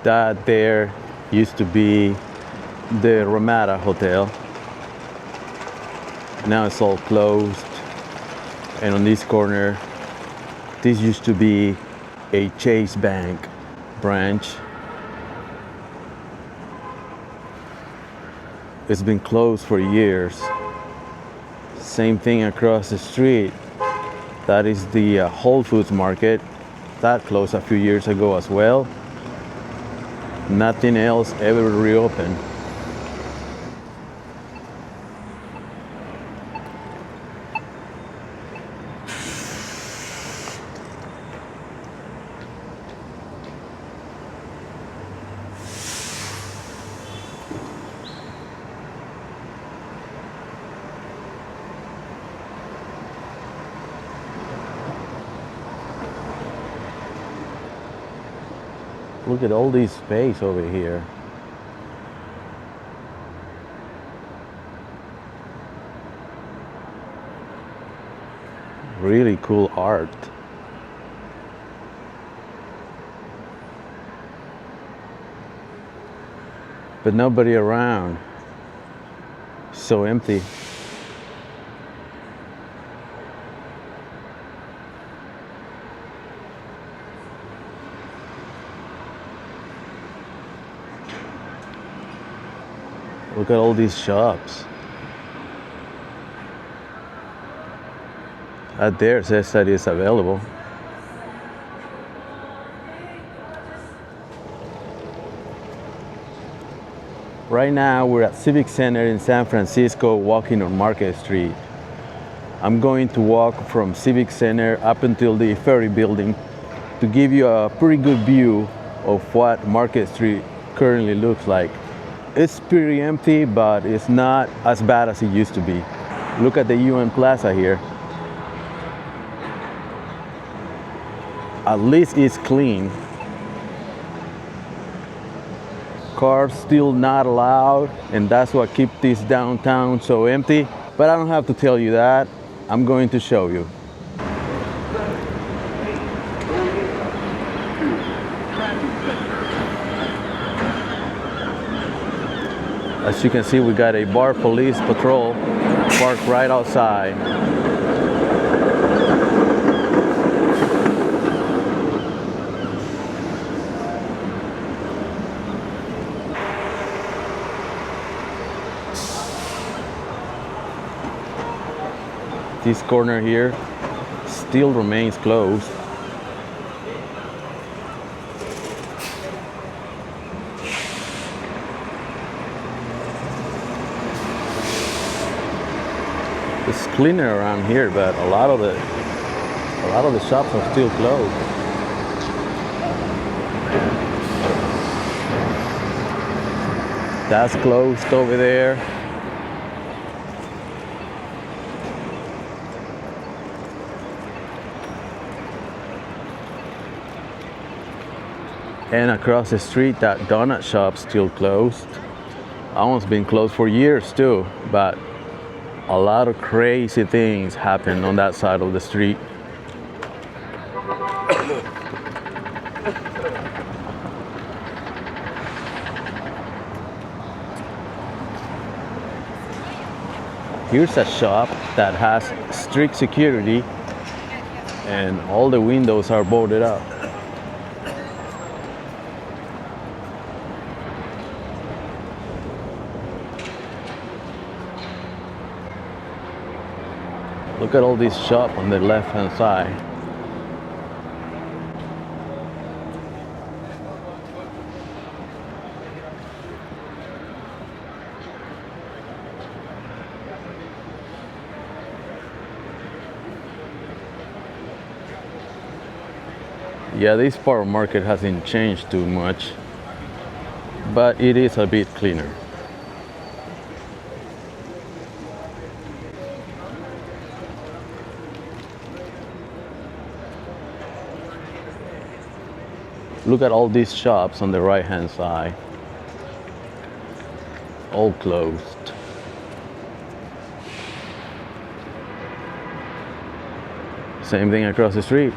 That there used to be the Ramada Hotel. Now it's all closed. And on this corner, this used to be a Chase Bank branch. It's been closed for years. Same thing across the street. That is the Whole Foods Market. That closed a few years ago as well. Nothing else ever reopened. Look at all this space over here. Really cool art. But nobody around. So empty. Look at all these shops. That there says that it's available. Right now we're at Civic Center in San Francisco, walking on Market Street. I'm going to walk from Civic Center up until the ferry building to give you a pretty good view of what Market Street currently looks like. It's pretty empty, but it's not as bad as it used to be. Look at the UN Plaza here. At least it's clean. Cars still not allowed, and that's what keeps this downtown so empty. But I don't have to tell you that. I'm going to show you. As you can see, we got a bar police patrol parked right outside. This corner here still remains closed. It's cleaner around here, but a lot of the shops are still closed. That's closed over there. And across the street, that donut shop's still closed. Almost been closed for years too, but a lot of crazy things happen on that side of the street. Here's a shop that has strict security and all the windows are boarded up. Look at all these shops on the left-hand side. Yeah, this part of the market hasn't changed too much, but it is a bit cleaner. Look at all these shops on the right-hand side. All closed. Same thing across the street.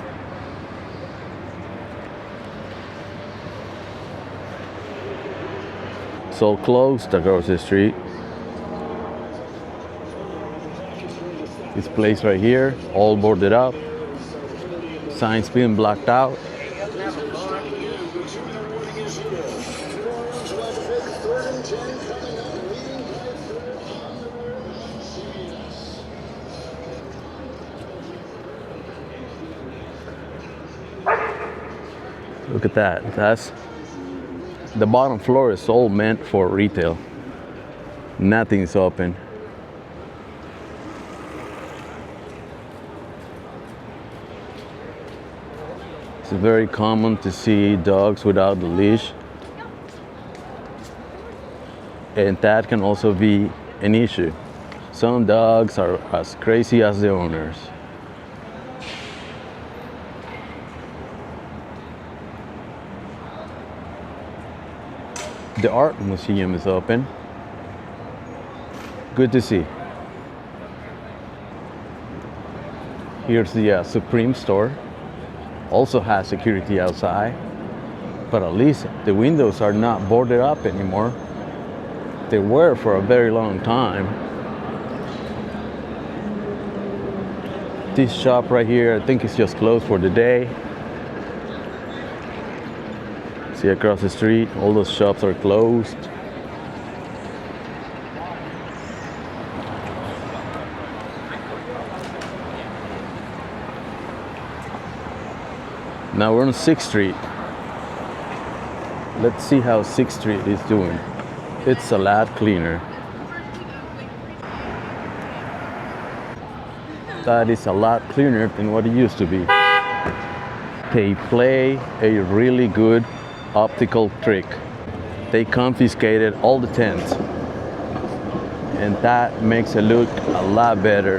It's all closed across the street. This place right here, all boarded up. Signs being blacked out. Look at that. That's the bottom floor is all meant for retail. Nothing's open. It's very common to see dogs without the leash. And that can also be an issue. Some dogs are as crazy as the owners. The art museum is open. Good to see. Here's the Supreme store. Also has security outside, but at least the windows are not boarded up anymore. They were for a very long time. This shop right here, I think it's just closed for the day. See across the street, all those shops are closed. Now we're on 6th Street. Let's see how 6th Street is doing. It's a lot cleaner. That is a lot cleaner than what it used to be. They play a really good optical trick. They confiscated all the tents, and that makes it look a lot better,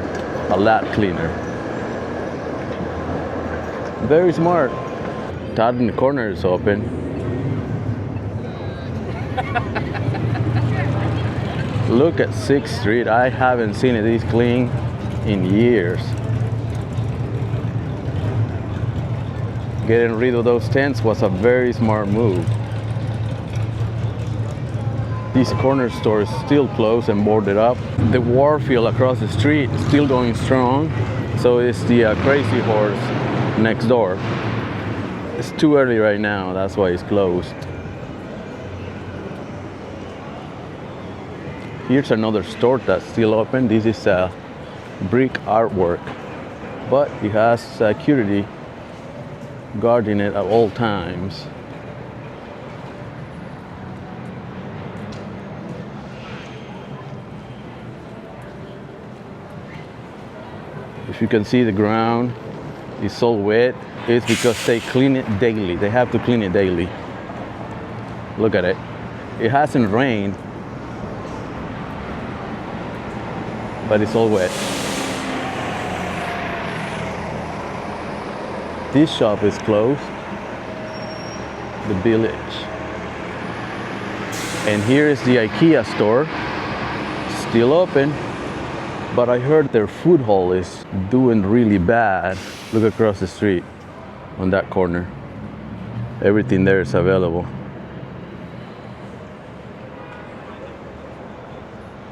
a lot cleaner. Very smart. That in the corner is open. Look at 6th Street. I haven't seen it this clean in years. Getting rid of those tents was a very smart move. This corner store is still closed and boarded up. The Warfield across the street is still going strong. So is the Crazy Horse next door. It's too early right now, that's why it's closed. Here's another store that's still open. This is brick artwork, but it has security guarding it at all times. If you can see the ground, it's all wet. It's because they clean it daily. They have to clean it daily. Look at it. It hasn't rained, but it's all wet. This shop is closed, the Village. And here is the IKEA store, still open, but I heard their food hall is doing really bad. Look across the street on that corner. Everything there is available.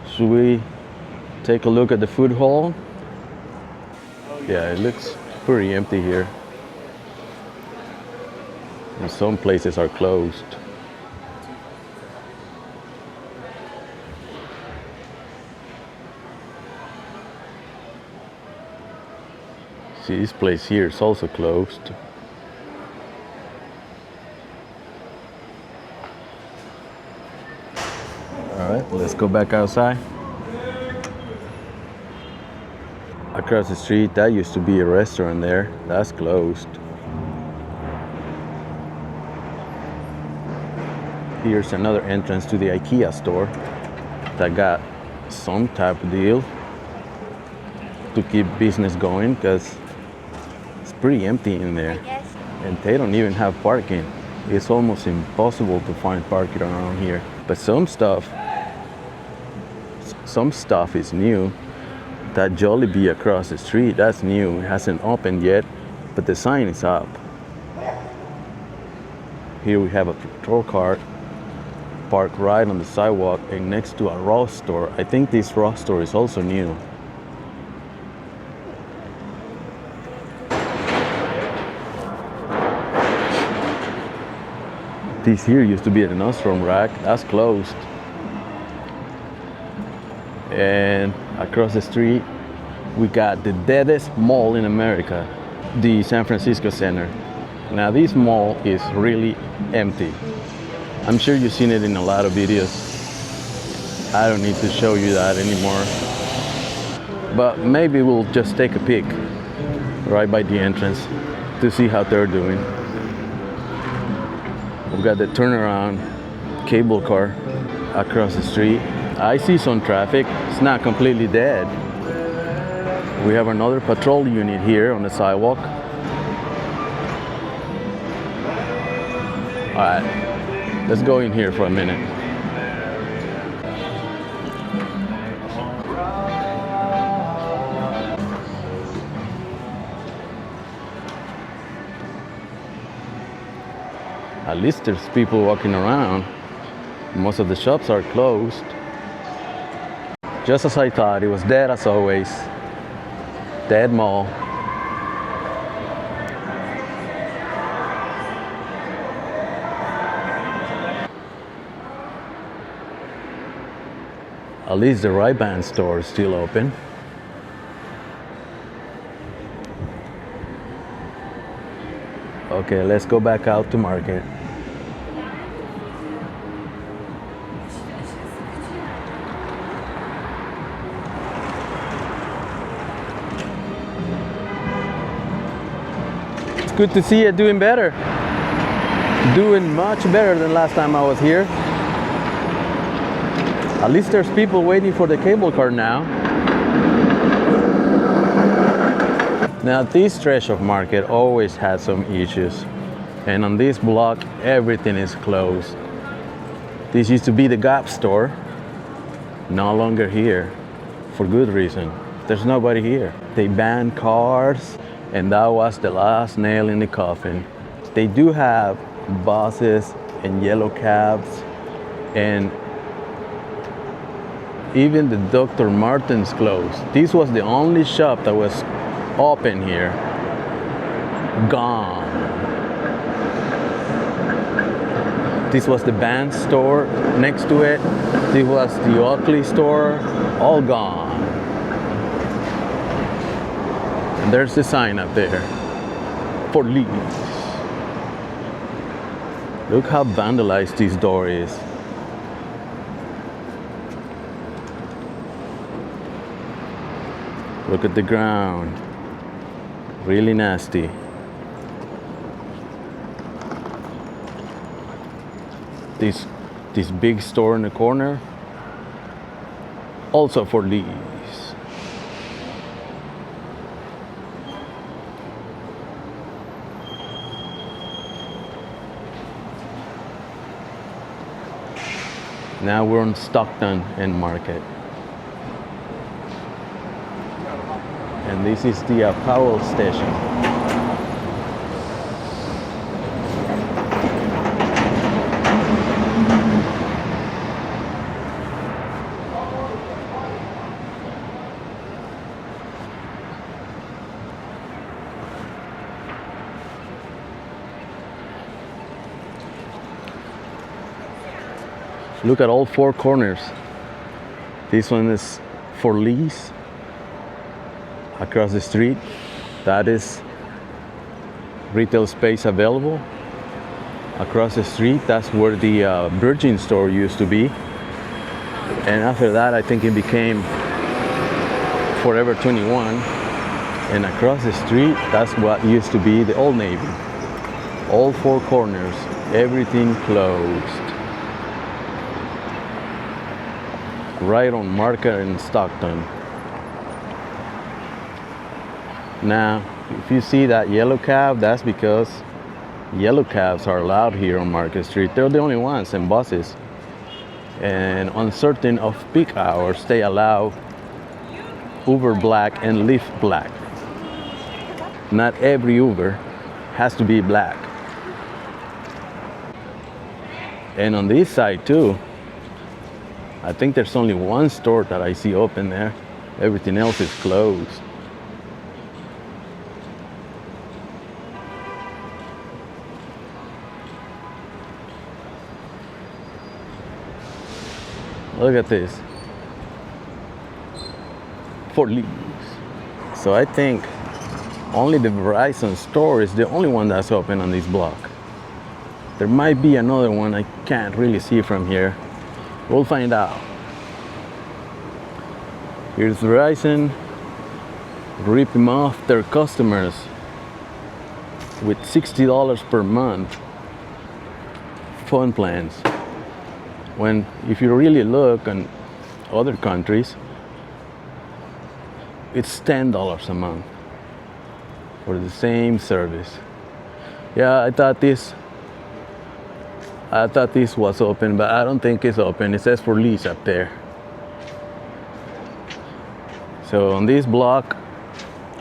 Should we take a look at the food hall? Yeah, it looks pretty empty here. And some places are closed. See, this place here is also closed. All right, let's go back outside. Across the street, that used to be a restaurant there. That's closed. Here's another entrance to the IKEA store that got some type of deal to keep business going, because it's pretty empty in there. And they don't even have parking. It's almost impossible to find parking around here. But some stuff is new. That Jollibee across the street, that's new. It hasn't opened yet, but the sign is up. Here we have a patrol car. parked right on the sidewalk and next to a Ross store. I think this Ross store is also new. This here used to be a Nostrum rack. That's closed. And across the street, we got the deadest mall in America, the San Francisco Center. Now this mall is really empty. I'm sure you've seen it in a lot of videos. I don't need to show you that anymore. But maybe we'll just take a peek right by the entrance to see how they're doing. We've got the turnaround cable car across the street. I see some traffic. It's not completely dead. We have another patrol unit here on the sidewalk. All right, let's go in here for a minute. At least there's people walking around. Most of the shops are closed. Just as I thought, it was dead as always. Dead mall. At least the Ray-Ban store is still open. Okay, let's go back out to market. It's good to see you doing better. Doing much better than last time I was here. At least there's people waiting for the cable car now. Now this stretch of market always had some issues. And on this block, everything is closed. This used to be the Gap store. No longer here. For good reason. There's nobody here. They banned cars, and that was the last nail in the coffin. They do have buses and yellow cabs, and even the Dr. Martens closed. This was the only shop that was open here. Gone. This was the Vans store next to it. This was the Oakley store. All gone. And there's the sign up there. For lease. Look how vandalized this door is. Look at the ground. Really nasty. This big store in the corner, also for lease. Now we're on Stockton and Market. And this is the Powell station. Look at all four corners. This one is for lease. Across the street, that is retail space available. Across the street, that's where the Virgin store used to be. And after that, I think it became Forever 21. And across the street, that's what used to be the Old Navy. All four corners, everything closed. Right on Market in Stockton. Now, if you see that yellow cab, that's because yellow cabs are allowed here on Market Street. They're the only ones, and buses. And on certain off-peak hours, they allow Uber Black and Lyft Black. Not every Uber has to be black. And on this side too, I think there's only one store that I see open there. Everything else is closed. Look at this. For leaves. So I think only the Verizon store is the only one that's open on this block. There might be another one I can't really see from here. We'll find out. Here's Verizon ripping off their customers with $60 per month phone plans. When if you really look in other countries, it's $10 a month for the same service. Yeah, I thought this was open, but I don't think it's open. It says for lease up there. So on this block,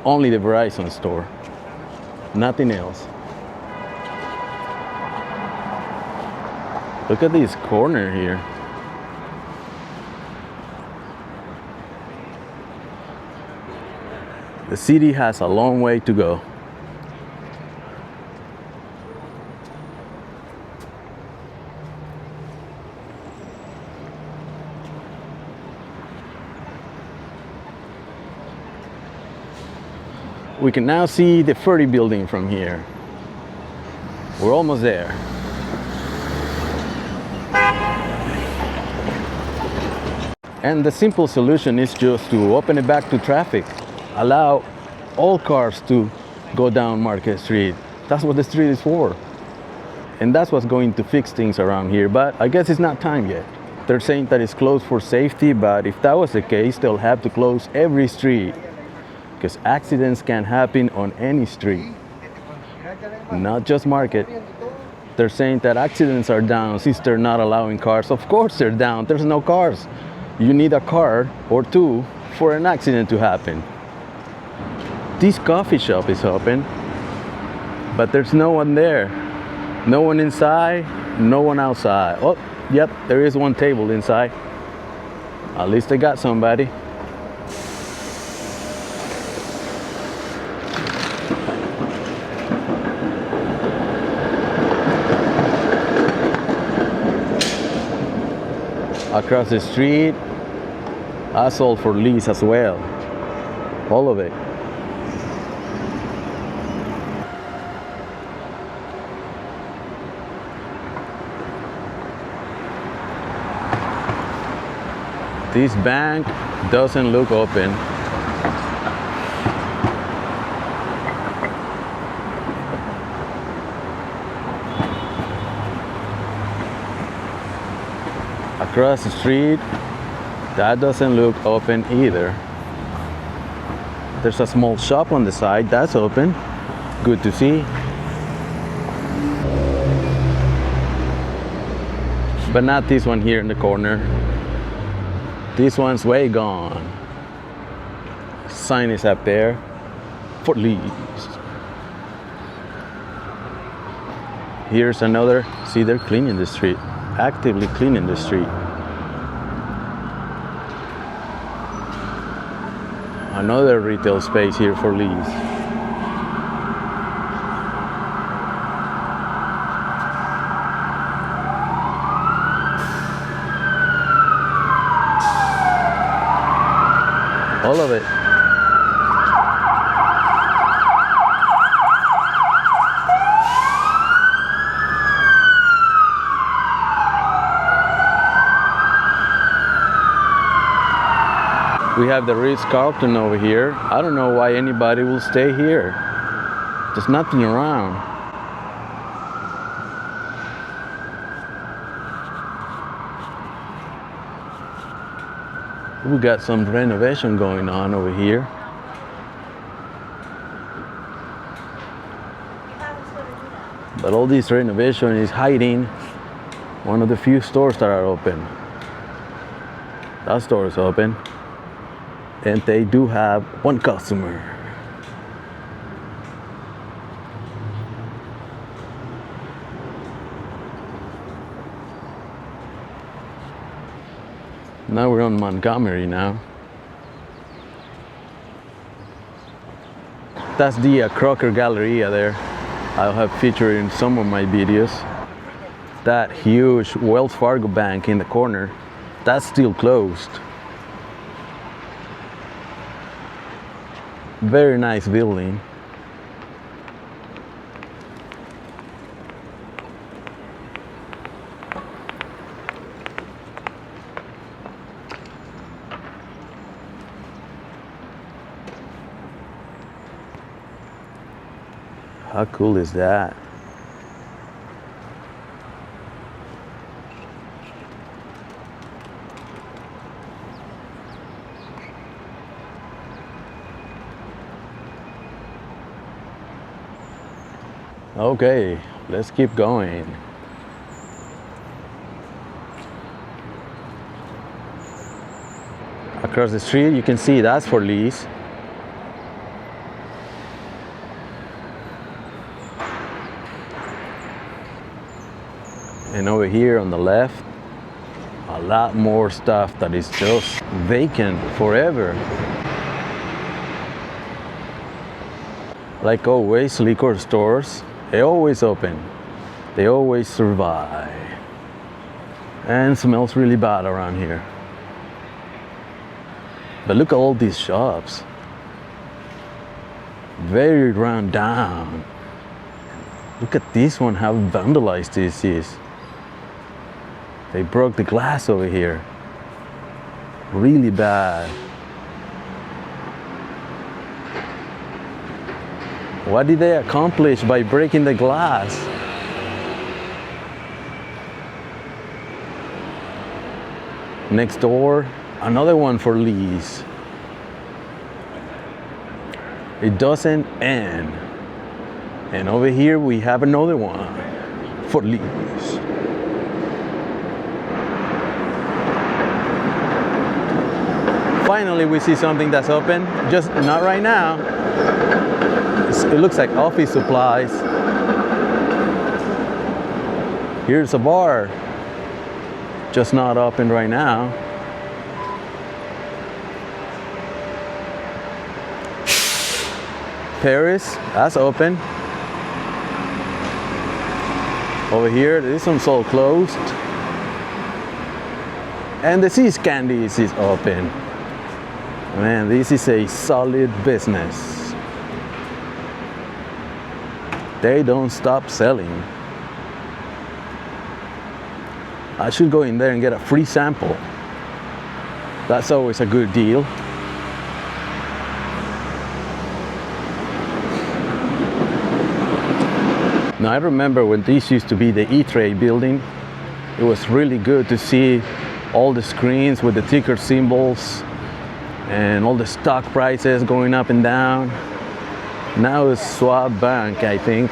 only the Verizon store, nothing else. Look at this corner here. The city has a long way to go. We can now see the ferry building from here. We're almost there. And the simple solution is just to open it back to traffic. Allow all cars to go down Market Street. That's what the street is for. And that's what's going to fix things around here. But I guess it's not time yet. They're saying that it's closed for safety, but if that was the case, they'll have to close every street, because accidents can happen on any street, not just Market. They're saying that accidents are down since they're not allowing cars. Of course they're down. There's no cars. You need a car or two for an accident to happen. This coffee shop is open, but there's no one there. No one inside, no one outside. Oh, yep, there is one table inside. At least they got somebody. Across the street, asphalt for lease as well. All of it. This bank doesn't look open. Across the street, that doesn't look open either. There's a small shop on the side, that's open. Good to see. But not this one here in the corner. This one's way gone. Sign is up there for lease. Here's another. See, they're cleaning the street. Actively cleaning the street. Another retail space here for lease. All of it. We have the Ritz-Carlton over here. I don't know why anybody will stay here. There's nothing around. We got some renovation going on over here. But all this renovation is hiding one of the few stores that are open. That store is open. And they do have one customer. Now we're on Montgomery now. That's the Crocker Galleria there. I'll have featured in some of my videos. That huge Wells Fargo bank in the corner, that's still closed. Very nice building. How cool is that? Okay, let's keep going. Across the street, you can see that's for lease. And over here on the left, a lot more stuff that is just vacant forever. Like always, liquor stores, they always open. They always survive. And smells really bad around here. But look at all these shops. Very run down. Look at this one, how vandalized this is. They broke the glass over here. Really bad. What did they accomplish by breaking the glass? Next door, another one for lease. It doesn't end. And over here we have another one for lease. Finally we see something that's open, just not right now. It looks like office supplies. Here's a bar, just not open right now. Paris, that's open. Over here, this one's all closed. And the Seas Candies is open. Man, this is a solid business. They don't stop selling. I should go in there and get a free sample. That's always a good deal. Now I remember when this used to be the E-Trade building, it was really good to see all the screens with the ticker symbols and all the stock prices going up and down. Now it's Schwab Bank, I think.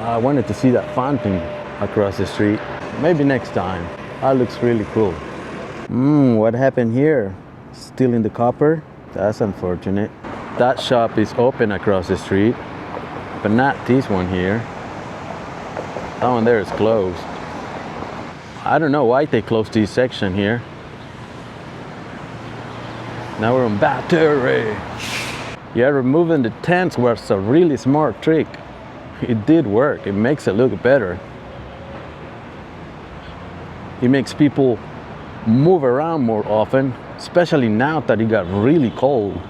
I wanted to see that fountain across the street. Maybe next time. That looks really cool. What happened here? Still in the copper? That's unfortunate. That shop is open across the street, but not this one here. That one there is closed. I don't know why they closed this section here. Now we're on Battery. Yeah, removing the tents was a really smart trick. It did work. It makes it look better. It makes people move around more often, especially now that it got really cold.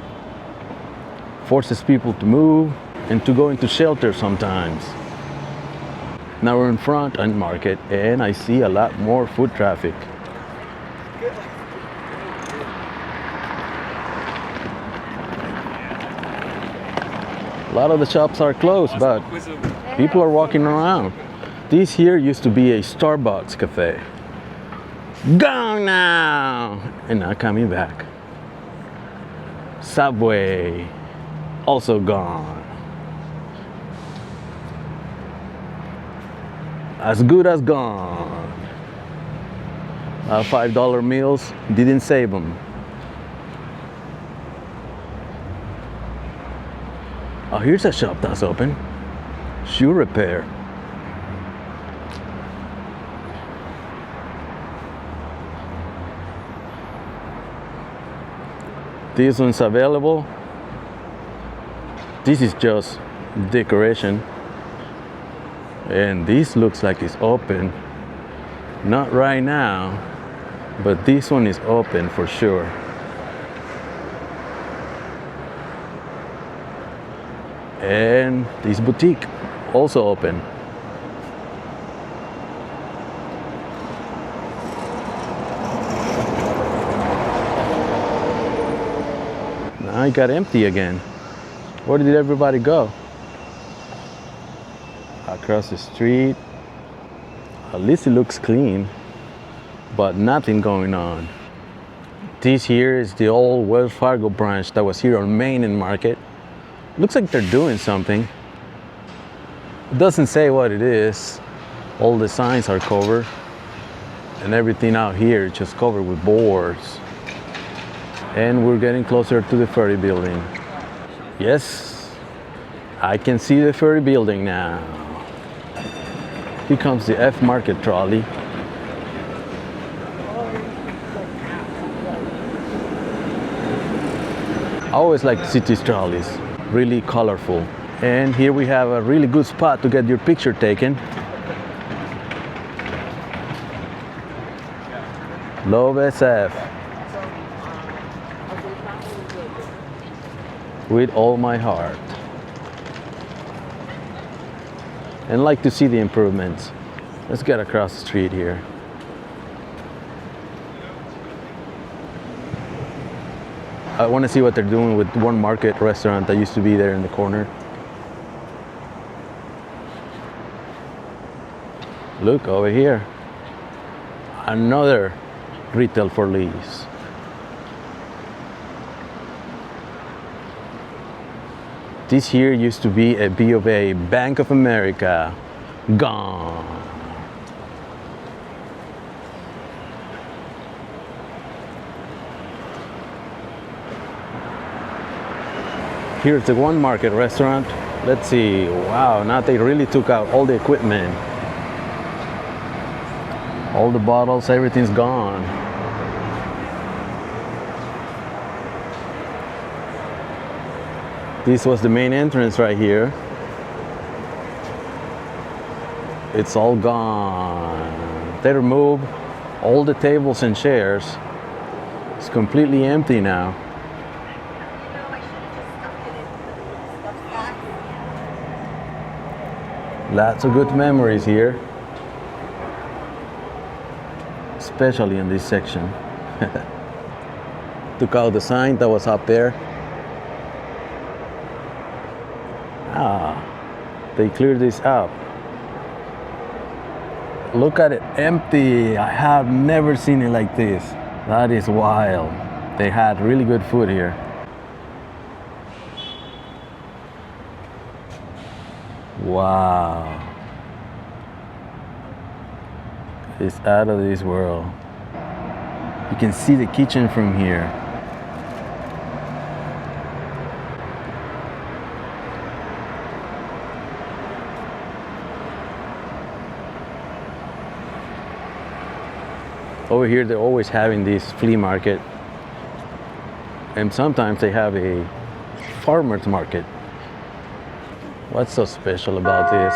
Forces people to move and to go into shelter sometimes. Now we're in front on Market and I see a lot more foot traffic. A lot of the shops are closed, but people are walking around. This here used to be a Starbucks cafe. Gone now! And not coming back. Subway, also gone. As good as gone. $5 meals, didn't save them. Oh, here's a shop that's open. Shoe repair. This one's available. This is just decoration. And this looks like it's open. Not right now, but this one is open for sure. And this boutique also open. Now it got empty again. Where did everybody go? Across the street. At least it looks clean, but nothing going on. This here is the old Wells Fargo branch that was here on Main and Market. Looks like they're doing something. It doesn't say what it is. All the signs are covered, and everything out here is just covered with boards. And we're getting closer to the ferry building. Yes, I can see the ferry building now. Here comes the F Market trolley. I always like to see these trolleys, really colorful. And here we have a really good spot to get your picture taken. Love SF. With all my heart. And like to see the improvements. Let's get across the street here. I want to see what they're doing with One Market restaurant that used to be there in the corner. Look over here. Another retail for lease. This here used to be a B of A, Bank of America. Gone. Here's the One Market restaurant. Let's see. Wow, now they really took out all the equipment. All the bottles, everything's gone. This was the main entrance right here. It's all gone. They removed all the tables and chairs. It's completely empty now. Lots of good memories here, especially in this section. Took out the sign that was up there. They cleared this up. Look at it, empty. I have never seen it like this. That is wild. They had really good food here. Wow. It's out of this world. You can see the kitchen from here. Over here, they're always having this flea market. And sometimes they have a farmer's market. What's so special about this?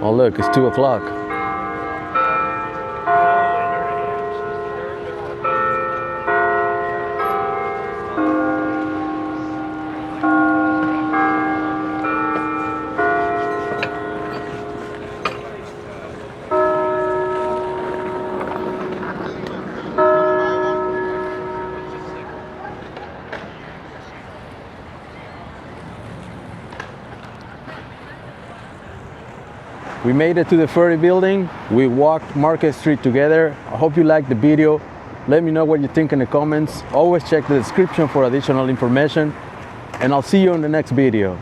Oh look, it's 2 o'clock. We made it to the ferry building. We walked Market Street together. I hope you liked the video. Let me know what you think in the comments. Always check the description for additional information. And I'll see you in the next video.